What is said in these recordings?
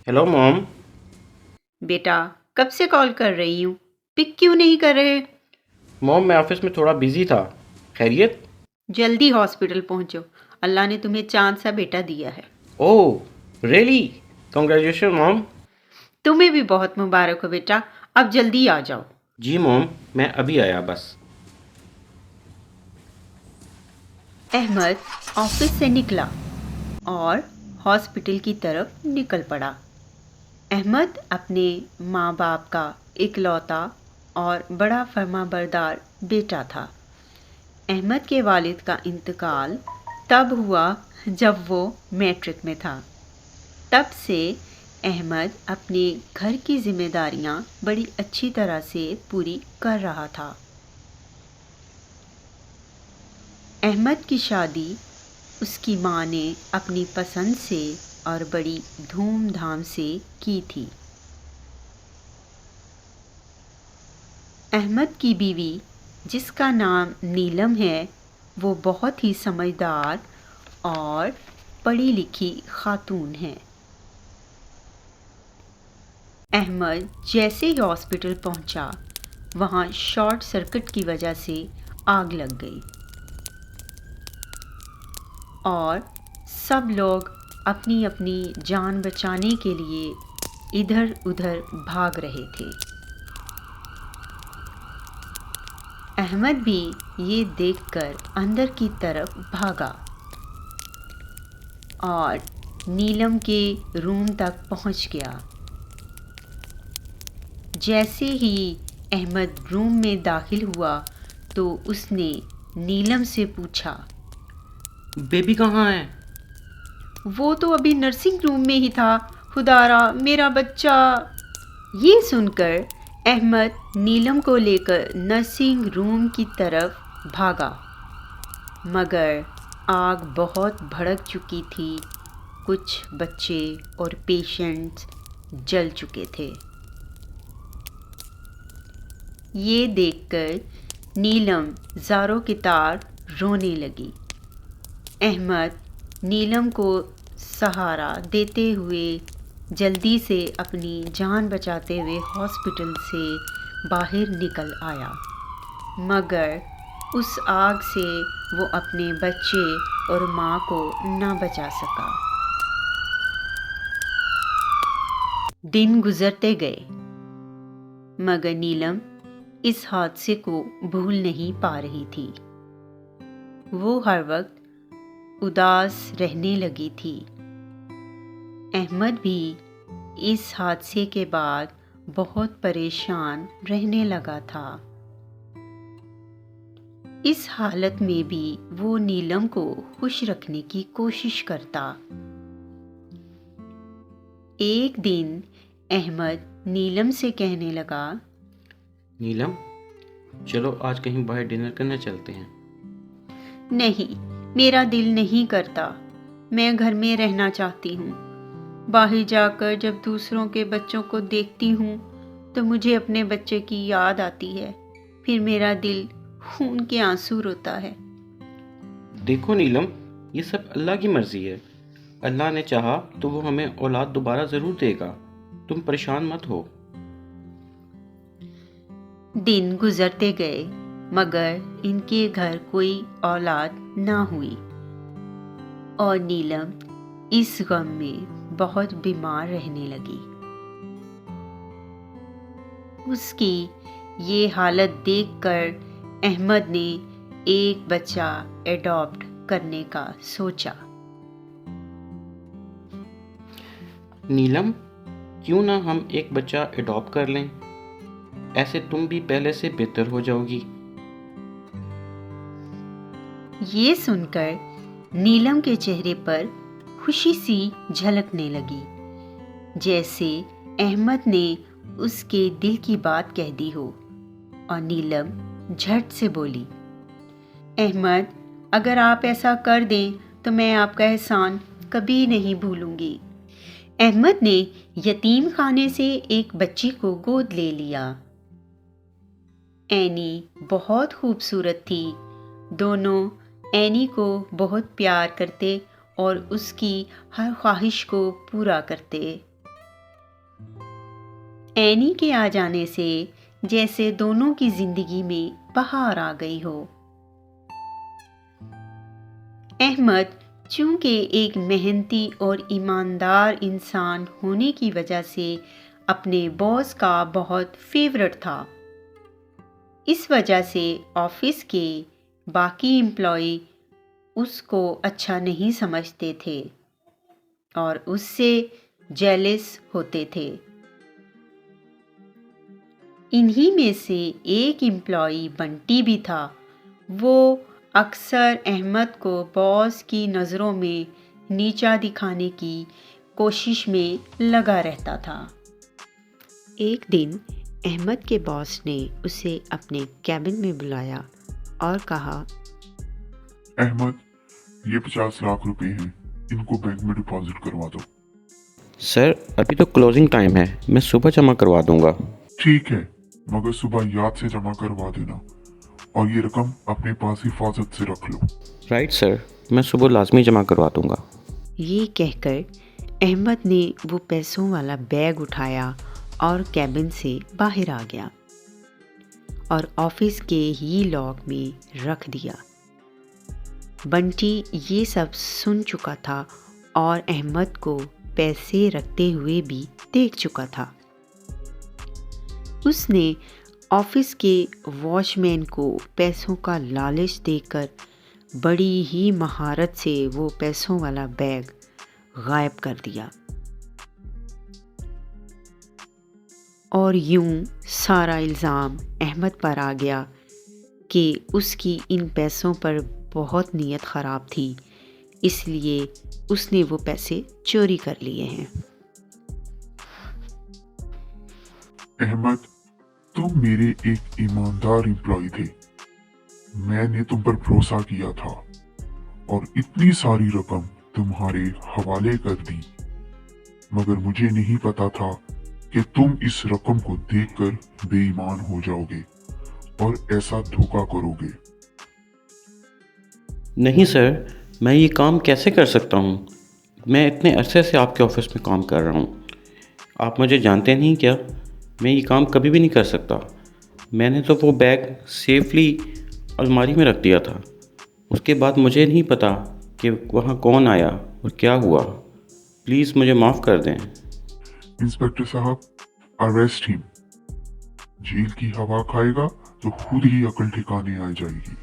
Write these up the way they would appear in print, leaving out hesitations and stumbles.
Hello mom. बेटा, कब से कॉल कर रही हूँ, पिक क्यों नहीं कर रहे? मॉम मैं ऑफिस में थोड़ा बिजी था। खैरियत? जल्दी हॉस्पिटल पहुँचो। अल्लाह ने तुम्हें चांद सा बेटा दिया है। Oh really? Congratulation mom. तुम्हें भी बहुत मुबारक हो बेटा। अब जल्दी आ जाओ। जी मॉम, मैं अभी आया बस। अहमद ऑफिस से निकला और हॉस्पिटल की तरफ निकल पड़ा। अहमद अपने माँ बाप का इकलौता और बड़ा फर्माबरदार बेटा था। अहमद के वालिद का इंतकाल तब हुआ जब वो मैट्रिक में था। तब से अहमद अपने घर की जिम्मेदारियां बड़ी अच्छी तरह से पूरी कर रहा था। अहमद की शादी उसकी माँ ने अपनी पसंद से और बड़ी धूमधाम से की थी। अहमद की बीवी, जिसका नाम नीलम है, वो बहुत ही समझदार और पढ़ी लिखी खातून है। अहमद जैसे ही हॉस्पिटल पहुंचा, वहां शॉर्ट सर्किट की वजह से आग लग गई और सब लोग अपनी अपनी जान बचाने के लिए इधर उधर भाग रहे थे। अहमद भी ये देखकर अंदर की तरफ भागा और नीलम के रूम तक पहुंच गया। जैसे ही अहमद रूम में दाखिल हुआ तो उसने नीलम से पूछा, बेबी कहाँ है? वो तो अभी नर्सिंग रूम में ही था। खुदारा, मेरा बच्चा। ये सुनकर अहमद नीलम को लेकर नर्सिंग रूम की तरफ भागा, मगर आग बहुत भड़क चुकी थी। कुछ बच्चे और पेशेंट्स जल चुके थे। ये देखकर नीलम ज़ारों की तार रोने लगी। अहमद नीलम को सहारा देते हुए जल्दी से अपनी जान बचाते हुए हॉस्पिटल से बाहर निकल आया, मगर उस आग से वो अपने बच्चे और माँ को ना बचा सका। दिन गुजरते गए, मगर नीलम इस हादसे को भूल नहीं पा रही थी। वो हर वक्त उदास रहने लगी थी। अहमद भी इस हादसे के बाद बहुत परेशान रहने लगा था। इस हालत में भी वो नीलम को खुश रखने की कोशिश करता। एक दिन अहमद नीलम से कहने लगा, नीलम, चलो आज कहीं बाहर डिनर करने चलते हैं। नहीं, मेरा दिल नहीं करता। मैं घर में रहना चाहती हूँ। बाहर जाकर जब दूसरों के बच्चों को देखती हूँ तो मुझे अपने बच्चे की याद आती है। फिर मेरा दिल खून के आंसू रोता है। देखो नीलम, ये सब अल्लाह की मर्जी है। अल्लाह ने चाहा तो वो हमें औलाद दोबारा ज़रूर देगा। तुम परेशान मत हो। दिन गुजरते गए, मगर इनके घर कोई औलाद ना हुई और नीलम इस गम में बहुत बीमार रहने लगी। उसकी ये हालत देखकर अहमद ने एक बच्चा एडॉप्ट करने का सोचा। नीलम, क्यों ना हम एक बच्चा अडॉप्ट कर लें? ऐसे तुम भी पहले से बेहतर हो जाओगी। ये सुनकर नीलम के चेहरे पर खुशी सी झलकने लगी, जैसे अहमद ने उसके दिल की बात कह दी हो। और नीलम झट से बोली, अहमद, अगर आप ऐसा कर दें तो मैं आपका एहसान कभी नहीं भूलूंगी। अहमद ने यतीम खाने से एक बच्ची को गोद ले लिया। एनी बहुत खूबसूरत थी। दोनों एनी को बहुत प्यार करते और उसकी हर ख्वाहिश को पूरा करते। एनी के आ जाने से जैसे दोनों की जिंदगी में बहार आ गई हो। अहमद चूंकि एक मेहनती और ईमानदार इंसान होने की वजह से अपने बॉस का बहुत फेवरेट था। इस वजह से ऑफिस के बाकी एम्प्लॉय उसको अच्छा नहीं समझते थे और उससे जेलस होते थे। इन्हीं में से एक एम्प्लॉय बंटी भी था। वो अक्सर अहमद को बॉस की नज़रों में नीचा दिखाने की कोशिश में लगा रहता था। एक दिन अहमद के बॉस ने उसे अपने कैबिन में बुलाया और कहा, अहमद, ये 50 लाख रुपए हैं, इनको बैंक में डिपॉजिट करवा दो। सर अभी तो क्लोजिंग टाइम है, मैं सुबह जमा करवा दूंगा। ठीक है, मगर सुबह याद से जमा करवा देना और ये रकम अपने पास हिफाजत से रख लो। राइट सर, मैं सुबह लाजमी जमा करवा दूंगा। ये कहकर अहमद ने वो पैसों वाला बैग उठाया और कैबिन से बाहर आ गया और ऑफिस के ही लॉक में रख दिया। बंटी ये सब सुन चुका था और अहमद को पैसे रखते हुए भी देख चुका था। उसने ऑफिस के वॉचमैन को पैसों का लालच देकर बड़ी ही महारत से वो पैसों वाला बैग गायब कर दिया और यूं सारा इल्ज़ाम अहमद पर आ गया कि उसकी इन पैसों पर बहुत नीयत ख़राब थी, इसलिए उसने वो पैसे चोरी कर लिए हैं। अहमद, तुम मेरे एक ईमानदार एम्प्लॉय थे। मैंने तुम पर भरोसा किया था और इतनी सारी रकम तुम्हारे हवाले कर दी, मगर मुझे नहीं पता था कि तुम इस रकम को देखकर बेईमान हो जाओगे और ऐसा धोखा करोगे। नहीं सर, मैं ये काम कैसे कर सकता हूँ? मैं इतने अरसे से आपके ऑफिस में काम कर रहा हूँ। आप मुझे जानते नहीं क्या? मैं ये काम कभी भी नहीं कर सकता। मैंने तो वो बैग सेफली अलमारी में रख दिया था। उसके बाद मुझे नहीं पता कि वहाँ कौन आया और क्या हुआ। प्लीज़ मुझे माफ़ कर दें। इंस्पेक्टर साहब, अरेस्ट हिम। जेल की हवा खाएगा तो खुद ही अकल ठिकाने आ जाएगी।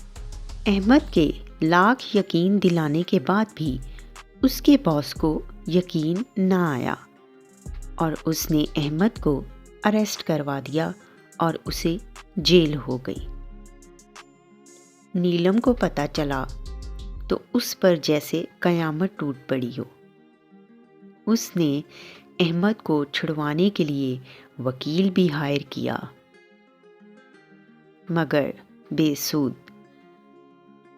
अहमद के लाख यकीन दिलाने के बाद भी उसके बॉस को यकीन ना आया और उसने अहमद को अरेस्ट करवा दिया और उसे जेल हो गई। नीलम को पता चला तो उस पर जैसे कयामत टूट पड़ी हो। उसने अहमद को छुड़वाने के लिए वकील भी हायर किया, मगर बेसूद।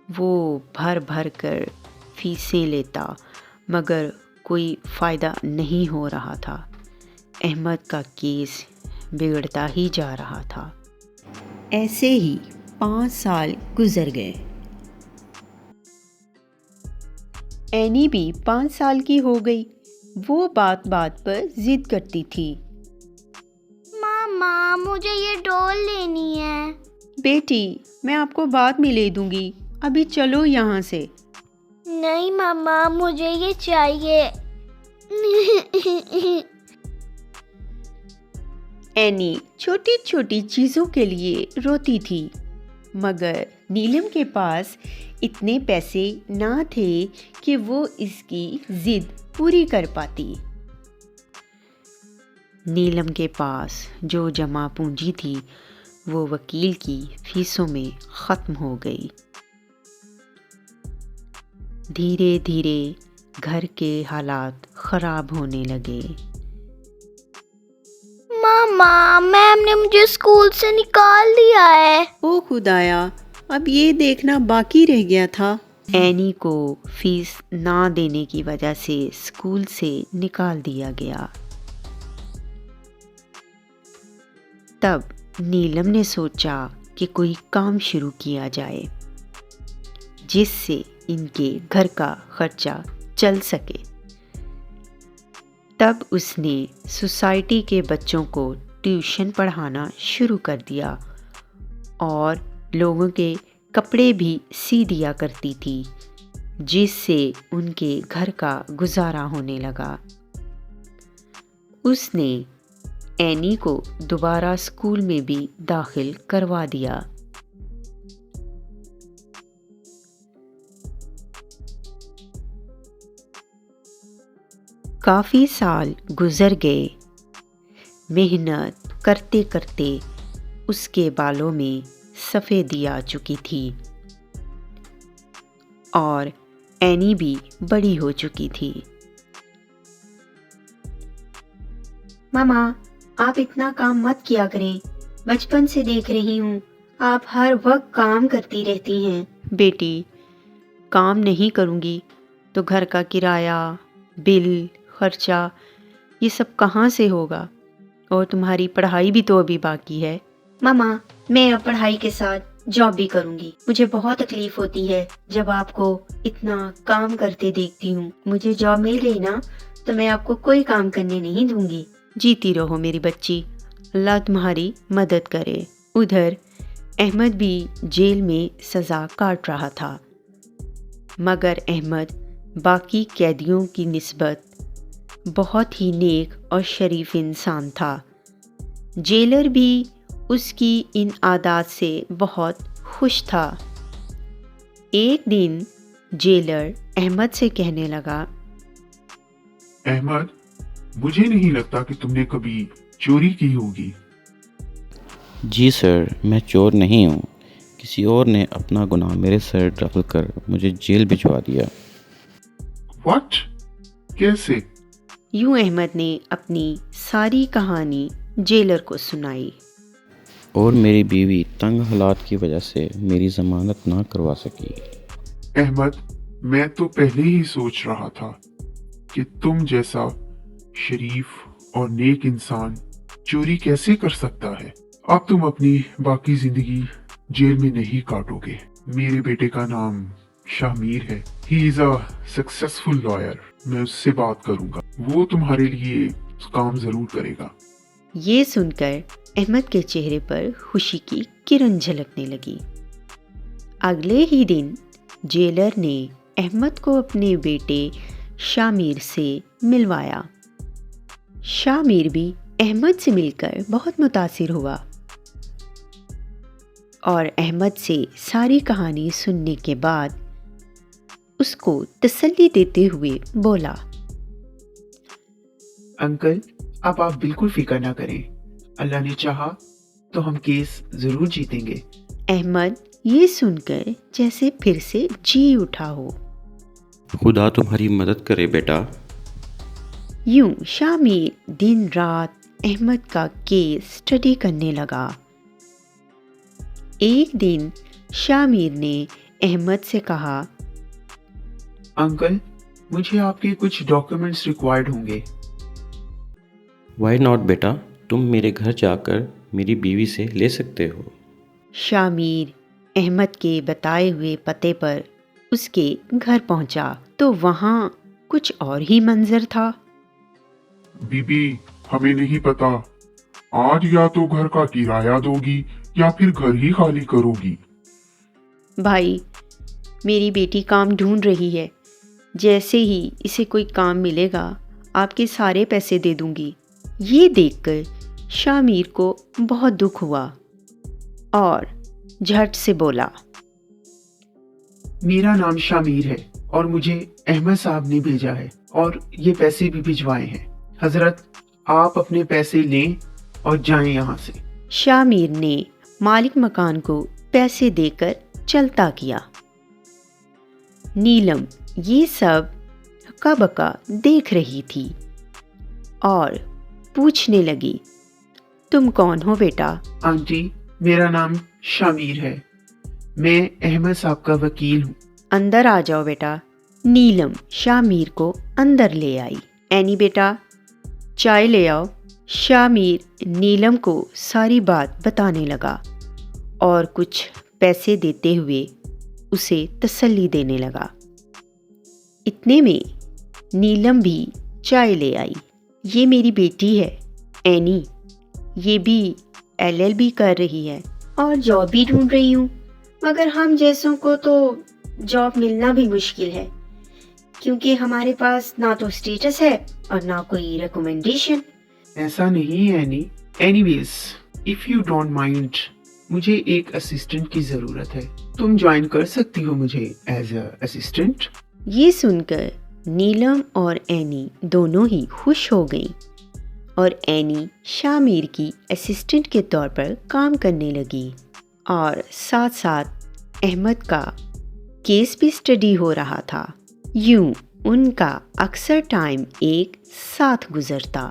वो भर भर कर फीसें लेता, मगर कोई फ़ायदा नहीं हो रहा था। अहमद का केस बिगड़ता ही जा रहा था। ऐसे ही 5 साल गुजर गए। एनी भी 5 साल की हो गई। वो बात बात पर जिद करती थी। मामा, मुझे ये डॉल लेनी है। बेटी, मैं आपको बाद में ले दूंगी, अभी चलो यहाँ से। नहीं मामा, मुझे ये चाहिए। एनी छोटी छोटी चीज़ों के लिए रोती थी, मगर नीलम के पास इतने पैसे ना थे कि वो इसकी जिद पूरी कर पाती। नीलम के पास जो जमा पूंजी थी वो वकील की फीसों में ख़त्म हो गई। धीरे धीरे घर के हालात ख़राब होने लगे। मामा, मैम ने मुझे स्कूल से निकाल दिया है। ओ खुदाया, अब ये देखना बाकी रह गया था। एनी को फीस ना देने की वजह से स्कूल से निकाल दिया गया। तब नीलम ने सोचा कि कोई काम शुरू किया जाए जिससे इनके घर का खर्चा चल सके। तब उसने सोसाइटी के बच्चों को ट्यूशन पढ़ाना शुरू कर दिया और लोगों के कपड़े भी सी दिया करती थी, जिससे उनके घर का गुजारा होने लगा। उसने एनी को दोबारा स्कूल में भी दाखिल करवा दिया। काफ़ी साल गुजर गए। मेहनत करते करते उसके बालों में सफ़ेदी आ चुकी थी और एनी भी बड़ी हो चुकी थी। मामा, आप इतना काम मत किया करें। बचपन से देख रही हूँ आप हर वक्त काम करती रहती हैं। बेटी, काम नहीं करूँगी तो घर का किराया, बिल, खर्चा ये सब कहाँ से होगा? और तुम्हारी पढ़ाई भी तो अभी बाकी है। मामा, मैं अब पढ़ाई के साथ जॉब भी करूँगी। मुझे बहुत तकलीफ होती है जब आपको इतना काम करते देखती हूँ। मुझे जॉब मिल गई ना तो मैं आपको कोई काम करने नहीं दूंगी। जीती रहो मेरी बच्ची, अल्लाह तुम्हारी मदद करे। उधर अहमद भी जेल में सज़ा काट रहा था, मगर अहमद बाकी कैदियों की निस्बत बहुत ही नेक और शरीफ इंसान था। जेलर भी उसकी इन आदत से बहुत खुश था। एक दिन जेलर अहमद से कहने लगा, अहमद, मुझे नहीं लगता कि तुमने कभी चोरी की होगी। जी सर, मैं चोर नहीं हूँ। किसी और ने अपना गुनाह मेरे सर डाल कर मुझे जेल भिजवा दिया। व्हाट? कैसे? यूं अहमद ने अपनी सारी कहानी जेलर को सुनाई। और मेरी बीवी तंग हालात की वजह से मेरी ज़मानत ना करवा सकी। अहमद, मैं तो पहले ही सोच रहा था कि तुम जैसा शरीफ और नेक इंसान चोरी कैसे कर सकता है। अब तुम अपनी बाकी जिंदगी जेल में नहीं काटोगे। मेरे बेटे का नाम शामिर है। He is a successful lawyer. मैं उससे बात करूंगा, वो तुम्हारे लिए काम जरूर करेगा। ये सुनकर अहमद के चेहरे पर खुशी की किरण झलकने लगी। अगले ही दिन जेलर ने अहमद को अपने बेटे शामिर से मिलवाया। शामिर भी अहमद से मिलकर बहुत मुतासिर हुआ और अहमद से सारी कहानी सुनने के बाद उसको तसल्ली देते हुए बोला, अंकल, अब आप बिल्कुल फिक्र ना करें। अल्लाह ने चाहा तो हम केस जरूर जीतेंगे। अहमद ये सुनकर जैसे फिर से जी उठा हो। खुदा तुम्हारी मदद करे बेटा। यूं शामिर दिन रात अहमद का केस स्टडी करने लगा। एक दिन शामिर ने अहमद से कहा, अंकल, मुझे आपके कुछ डॉक्यूमेंट्स रिक्वायर्ड होंगे। वाई नॉट बेटा, तुम मेरे घर जाकर मेरी बीवी से ले सकते हो। शामिर अहमद के बताए हुए पते पर उसके घर पहुंचा तो वहां कुछ और ही मंजर था। बीबी, हमें नहीं पता, आज या तो घर का किराया दोगी या फिर घर ही खाली करोगी। भाई, मेरी बेटी काम ढूंढ रही है। जैसे ही इसे कोई काम मिलेगा आपके सारे पैसे दे दूंगी। ये देखकर शामिर को बहुत दुख हुआ और झट से बोला, मेरा नाम शामिर है और मुझे अहमद साहब ने भेजा है और ये पैसे भी भिजवाए हैं। हजरत, आप अपने पैसे लें और जाएं यहाँ से। शामिर ने मालिक मकान को पैसे देकर चलता किया। नीलम ये सब हक्का बक्का देख रही थी और पूछने लगी, तुम कौन हो बेटा? आंटी, मेरा नाम शामिर है। मैं अहमद साहब का वकील हूँ। अंदर आ जाओ बेटा। नीलम शामिर को अंदर ले आई। एनी बेटा, चाय ले आओ। शामिर नीलम को सारी बात बताने लगा और कुछ पैसे देते हुए उसे तसल्ली देने लगा। इतने में नीलम भी चाय ले आई। ये मेरी बेटी है एनी, ये भी LLB कर रही है। और जॉब भी ढूंढ रही हूँ, मगर हम जैसों को तो जॉब मिलना भी मुश्किल है, क्योंकि हमारे पास ना तो स्टेटस है और ना कोई रिकमेंडेशन। ऐसा नहीं है any. Anyways, if you don't mind, मुझे एक असिस्टेंट की जरूरत है। तुम ज्वाइन कर सकती हो मुझे एज अ असिस्टेंट? ये सुनकर नीलम और एनी दोनों ही खुश हो गईं और एनी शामिर की असिस्टेंट के तौर पर काम करने लगी और साथ साथ अहमद का केस भी स्टडी हो रहा था। यूं उनका अक्सर टाइम एक साथ गुजरता।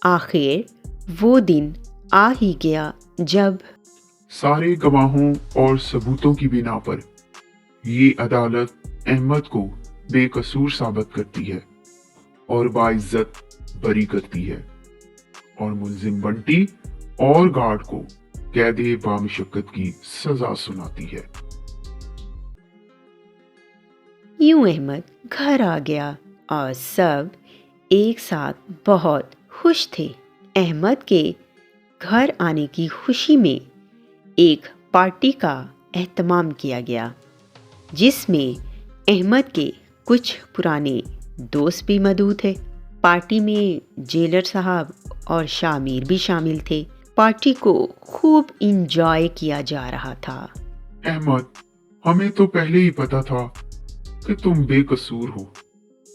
आखिर वो दिन आ ही गया जब सारे गवाहों और सबूतों की बिना पर ये अदालत अहमद को बेकसूर साबित करती है और बाइज्जत बरी करती है और मुल्जिम बंटी और गार्ड को कैदे बामुशक्कत की सजा सुनाती है। यूं अहमद घर आ गया और सब एक साथ बहुत खुश थे। अहमद के घर आने की खुशी में एक पार्टी का एहतमाम किया गया, जिसमें अहमद के कुछ पुराने दोस्त भी मौजूद थे। पार्टी में जेलर साहब और शामिर भी शामिल थे। पार्टी को खूब इंजॉय किया जा रहा था। अहमद, हमें तो पहले ही पता था कि तुम बेकसूर हो।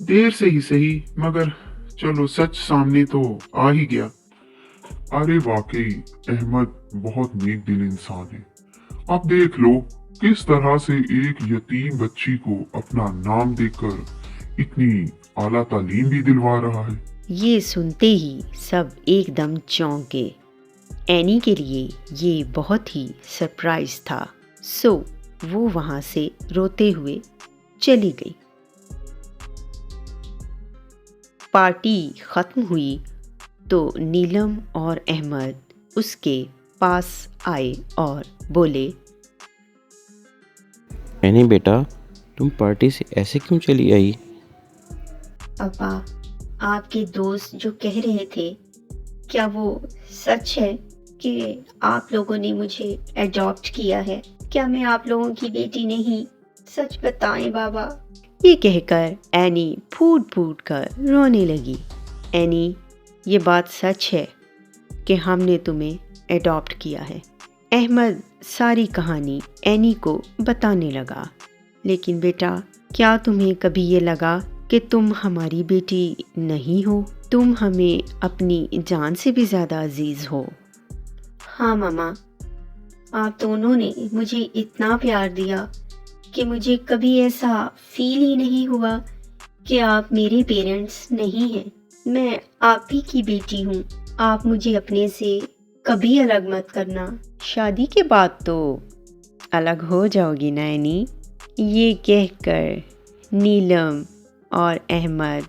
देर से ही सही, मगर चलो सच सामने तो आ ही गया। अरे वाकई अहमद बहुत नेक दिल इंसान है। आप देख लो किस तरह से एक यतीम बच्ची को अपना नाम देकर इतनी आला तालीम भी दिलवा रहा है। ये सुनते ही सब एकदम चौंके। एनी के लिए ये बहुत ही सरप्राइज था, सो वो वहाँ से रोते हुए चली गई। पार्टी खत्म हुई तो नीलम और अहमद उसके पास आए और बोले, एनी बेटा, तुम पार्टी से ऐसे क्यों चली आई? पापा, आपके दोस्त जो कह रहे थे, क्या वो सच है कि आप लोगों ने मुझे अडॉप्ट किया है? क्या मैं आप लोगों की बेटी नहीं? सच बताएं बाबा। ये कहकर एनी फूट फूट कर रोने लगी। एनी, ये बात सच है कि हमने तुम्हें अडॉप्ट किया है। अहमद सारी कहानी एनी को बताने लगा। लेकिन बेटा, क्या तुम्हें कभी ये लगा कि तुम हमारी बेटी नहीं हो? तुम हमें अपनी जान से भी ज़्यादा अजीज हो। हाँ मामा, आप दोनों ने मुझे इतना प्यार दिया कि मुझे कभी ऐसा फील ही नहीं हुआ कि आप मेरे पेरेंट्स नहीं हैं। मैं आप ही की बेटी हूँ। आप मुझे अपने से कभी अलग मत करना। शादी के बाद तो अलग हो जाओगी ना एनी? ये कहकर नीलम और अहमद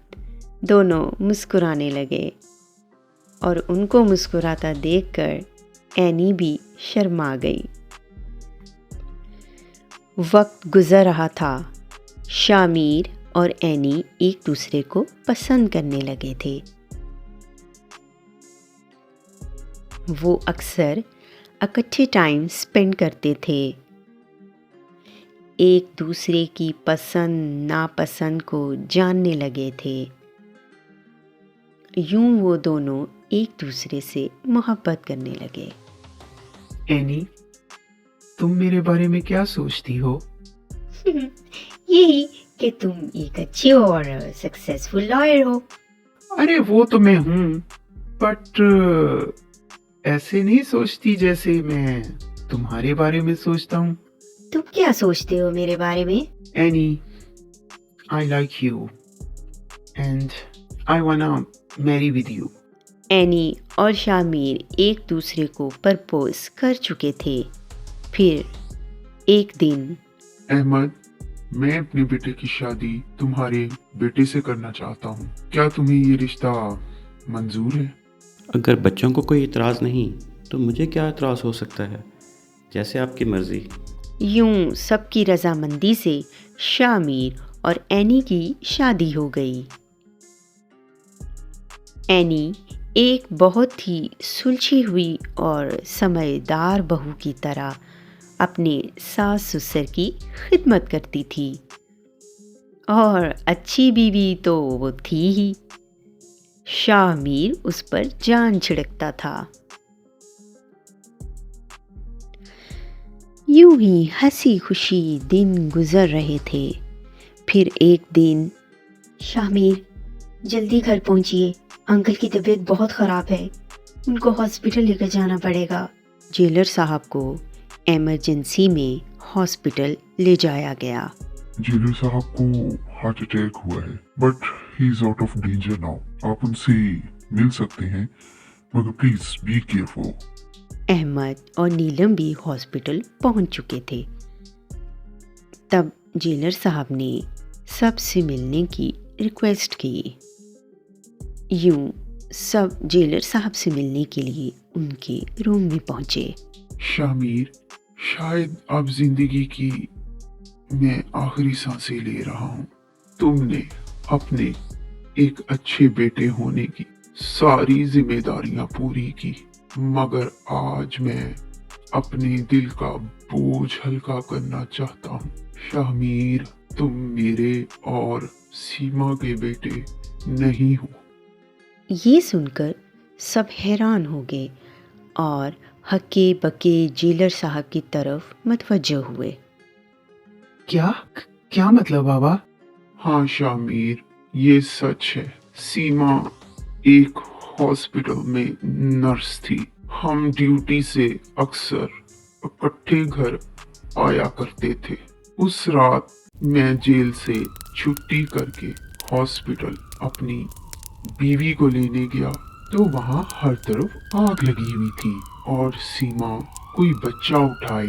दोनों मुस्कुराने लगे और उनको मुस्कुराता देखकर एनी भी शर्मा गई। वक्त गुजर रहा था। शामिर और एनी एक दूसरे को पसंद करने लगे थे। वो अक्सर इकट्ठे टाइम स्पेंड करते थे। एक दूसरे की पसंद नापसंद को जानने लगे थे। यूं वो दोनों एक दूसरे से मोहब्बत करने लगे। एनी, तुम मेरे बारे में क्या सोचती हो? यही कि तुम एक अच्छे और सक्सेसफुल लॉयर हो। अरे वो तो मैं हूँ, बट ऐसे नहीं सोचती जैसे मैं तुम्हारे बारे में सोचता हूँ। तुम क्या सोचते हो मेरे बारे में? Annie, I like you and I wanna marry with you. Annie और शामिर एक दूसरे को प्रपोज कर चुके थे। फिर एक दिन अहमद, मैं अपने बेटे की शादी तुम्हारे बेटे से करना चाहता हूँ। क्या तुम्हें ये रिश्ता मंजूर है? अगर बच्चों को कोई इतराज़ नहीं तो मुझे क्या इतराज़ हो सकता है? जैसे आपकी मर्ज़ी। यूं सबकी रजामंदी से शामिर और एनी की शादी हो गई। एनी एक बहुत ही सुलझी हुई और समझदार बहू की तरह अपने सास ससुर की खिदमत करती थी। और अच्छी बीवी तो वो थी ही। शाह मीर उस पर जान छिड़कता था। यूं ही हंसी खुशी दिन गुजर रहे थे। फिर एक दिन, शामिर, जल्दी घर पहुंचिए, अंकल की तबीयत बहुत ख़राब है, उनको हॉस्पिटल लेकर जाना पड़ेगा। जेलर साहब को इमरजेंसी में हॉस्पिटल ले जाया गया। जेलर साहब को हार्ट अटैक हुआ है, but he is out of danger now. आप उनसे मिल सकते हैं, मगर प्लीज बी केयरफुल। अहमद और नीलम भी हॉस्पिटल पहुंच चुके थे। तब जेलर साहब ने सबसे मिलने की रिक्वेस्ट की। यूं सब जेलर साहब से मिलने के लिए उनके रूम में पहुंचे। शामिर, शायद अब जिंदगी की मैं आखिरी सांसें ले रहा हूँ। तुमने अपने एक अच्छे बेटे होने की सारी जिम्मेदारियां पूरी की, मगर आज मैं अपने दिल का बोझ हल्का करना चाहता हूँ। शामिर, तुम मेरे और सीमा के बेटे नहीं हो। ये सुनकर सब हैरान हो गए और हक्के बक्के जेलर साहब की तरफ मतवज्जो हुए। क्या क्या मतलब बाबा? हाँ शामिर, ये सच है। सीमा एक हॉस्पिटल में नर्स थी। हम ड्यूटी से अक्सर इकट्ठे घर आया करते थे। उस रात मैं जेल से छुट्टी करके हॉस्पिटल अपनी बीवी को लेने गया तो वहाँ हर तरफ आग लगी हुई थी और सीमा कोई बच्चा उठाए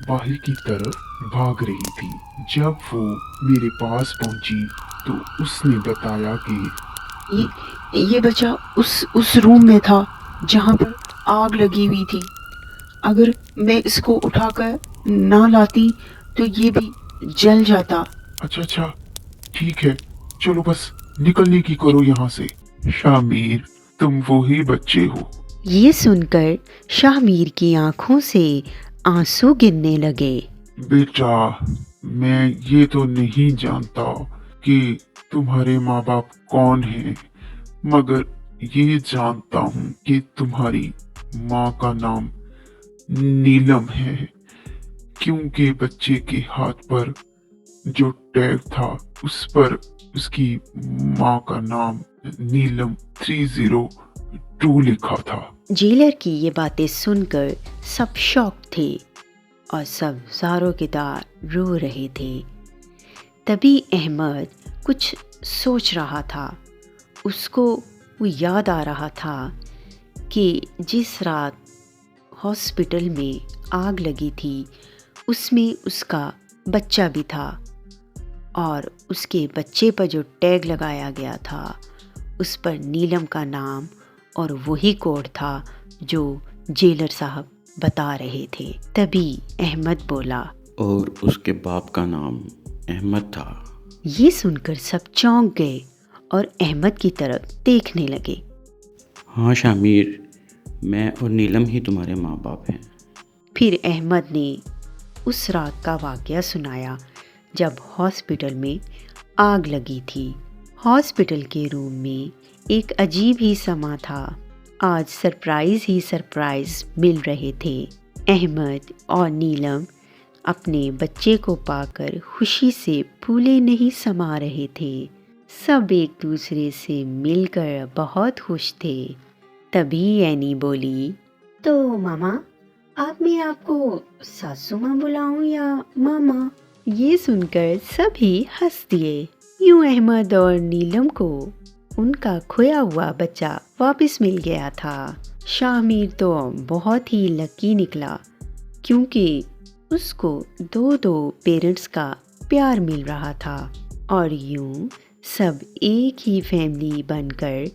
बाहर की तरफ भाग रही थी। जब वो मेरे पास पहुंची तो उसने बताया कि ये बच्चा उस रूम में था जहाँ पर आग लगी हुई थी। अगर मैं इसको उठाकर ना लाती तो ये भी जल जाता। अच्छा, ठीक है, चलो बस निकलने की करो यहाँ से। शामिर, तुम वही बच्चे हो। ये सुनकर शाहमीर की आंखों से आंसू गिरने लगे। बेटा, मैं ये तो नहीं जानता कि तुम्हारे माँ बाप कौन हैं, मगर ये जानता हूँ कि तुम्हारी माँ का नाम नीलम है, क्योंकि बच्चे के हाथ पर जो टैग था उस पर उसकी माँ का नाम नीलम 302 लिखा था। जेलर की ये बातें सुनकर सब शॉक थे और सब ज़ारों के दार रो रहे थे। तभी अहमद कुछ सोच रहा था। उसको वो याद आ रहा था कि जिस रात हॉस्पिटल में आग लगी थी उसमें उसका बच्चा भी था और उसके बच्चे पर जो टैग लगाया गया था उस पर नीलम का नाम और वही कोड था जो जेलर साहब बता रहे थे। तभी अहमद बोला, और उसके बाप का नाम अहमद था। ये सुनकर सब चौंक गए और अहमद की तरफ देखने लगे। हाँ शामिर, मैं और नीलम ही तुम्हारे माँ बाप हैं। फिर अहमद ने उस रात का वाक़या सुनाया जब हॉस्पिटल में आग लगी थी। हॉस्पिटल के रूम में एक अजीब ही समा था। आज सरप्राइज़ ही सरप्राइज़ मिल रहे थे। अहमद और नीलम अपने बच्चे को पाकर खुशी से फूले नहीं समा रहे थे। सब एक दूसरे से मिलकर बहुत खुश थे। तभी एनी बोली, तो मामा, आप मैं आपको सासू माँ बुलाऊं या मामा? ये सुनकर सभी हंस दिए। यूं अहमद और नीलम को उनका खोया हुआ बच्चा वापस मिल गया था। शामिर तो बहुत ही लकी निकला क्योंकि उसको दो पेरेंट्स का प्यार मिल रहा था और यूं सब एक ही फैमिली बनकर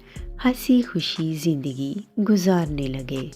हंसी खुशी जिंदगी गुजारने लगे।